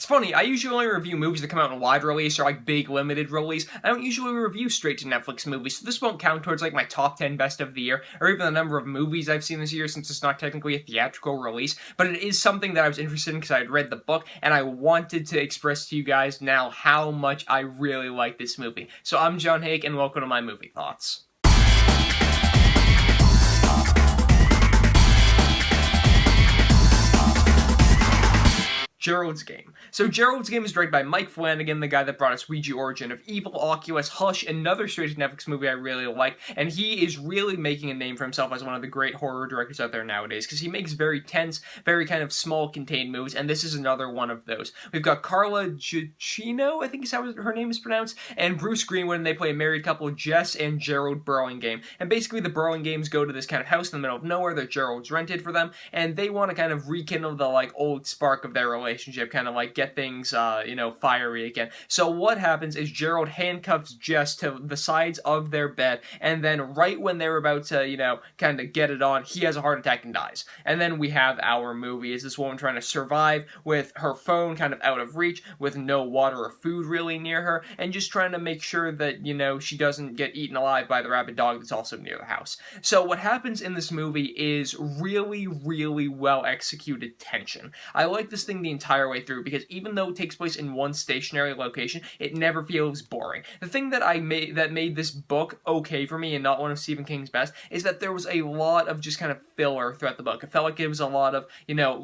It's funny, I usually only review movies that come out in wide release or like big limited release. I don't usually review straight to Netflix movies, so this won't count towards like my top 10 best of the year, or even the number of movies I've seen this year since it's not technically a theatrical release, but it is something that I was interested in because I had read the book, and I wanted to express to you guys now how much I really like this movie. So I'm John Hayeck, and welcome to my movie thoughts. Gerald's Game. So Gerald's Game is directed by Mike Flanagan, the guy that brought us Ouija Origin of Evil, Oculus, Hush, another straight to Netflix movie I really like, and he is really making a name for himself as one of the great horror directors out there nowadays, because he makes very tense, very kind of small, contained movies, and this is another one of those. We've got Carla Gugino, I think is how her name is pronounced, and Bruce Greenwood, and they play a married couple, Jess and Gerald Burlingame, and basically the Burlingames go to this kind of house in the middle of nowhere that Gerald's rented for them, and they want to kind of rekindle the, like, old spark of their relationship, kind of like get things, fiery again. So what happens is Gerald handcuffs Jess to the sides of their bed, and then right when they're about to, kind of get it on, he has a heart attack and dies. And then we have our movie, is this woman trying to survive with her phone kind of out of reach, with no water or food really near her, and just trying to make sure that, she doesn't get eaten alive by the rabid dog that's also near the house. So what happens in this movie is really, really well executed tension. I like this thing the entire way through, because even though it takes place in one stationary location, it never feels boring. The thing that made this book okay for me and not one of Stephen King's best is that there was a lot of just kind of filler throughout the book. It felt like it was a lot of,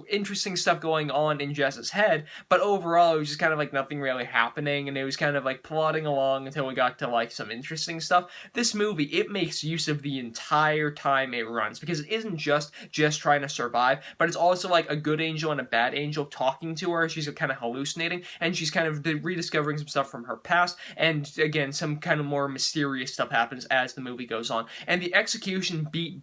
interesting stuff going on in Jess's head, but overall it was just kind of like nothing really happening, and it was kind of like plodding along until we got to like some interesting stuff. This movie, it makes use of the entire time it runs, because it isn't just trying to survive, but it's also like a good angel and a bad angel talking to her. She's kind of hallucinating, and she's kind of rediscovering some stuff from her past, and again, some kind of more mysterious stuff happens as the movie goes on. And the execution beat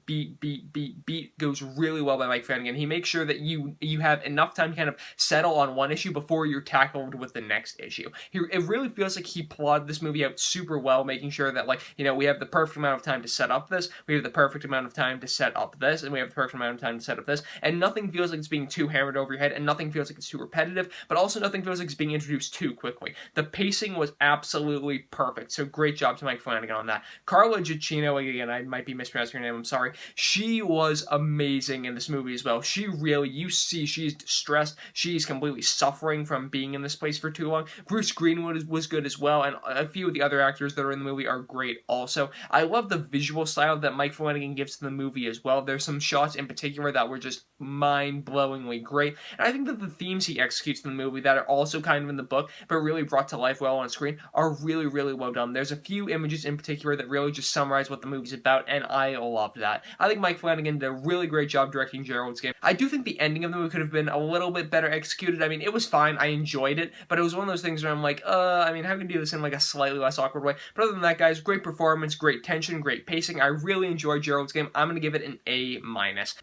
goes really well by Mike Flanagan. He makes sure that you have enough time to kind of settle on one issue before you're tackled with the next issue. It really feels like he plotted this movie out super well, making sure that, like, we have the perfect amount of time to set up this, we have the perfect amount of time to set up this, and we have the perfect amount of time to set up this, and nothing feels like it's being too hammered over your head, and nothing feels like it's too repetitive, but also nothing feels like it's being introduced too quickly. The pacing was absolutely perfect, so great job to Mike Flanagan on that. Carla Gugino, again, I might be mispronouncing her name, I'm sorry, she was amazing in this movie as well. She really, you see she's distressed, she's completely suffering from being in this place for too long. Bruce Greenwood was good as well, and a few of the other actors that are in the movie are great also. I love the visual style that Mike Flanagan gives to the movie as well. There's some shots in particular that were just mind-blowingly great, and I think that the themes he executes in the movie that are also kind of in the book, but really brought to life well on screen, are really, really well done. There's a few images in particular that really just summarize what the movie's about, and I loved that. I think Mike Flanagan did a really great job directing Gerald's Game. I do think the ending of the movie could have been a little bit better executed. I mean, it was fine, I enjoyed it, but it was one of those things where I'm like, how can you do this in like a slightly less awkward way? But other than that, guys, great performance, great tension, great pacing. I really enjoyed Gerald's Game. I'm gonna give it an A-.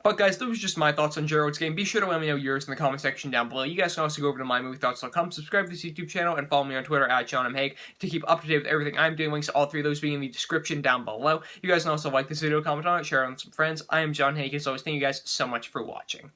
But guys, those were just my thoughts on Gerald's Game. Be sure to let me know yours in the comment section down below. You guys can also go over to mymoviethoughts.com, subscribe to this YouTube channel, and follow me on Twitter at JohnMHayeck to keep up to date with everything I'm doing. Links to all three of those being in the description down below. You guys can also like this video, comment on it, share it with some friends. I am John Hayeck, as always. Thank you guys so much for watching.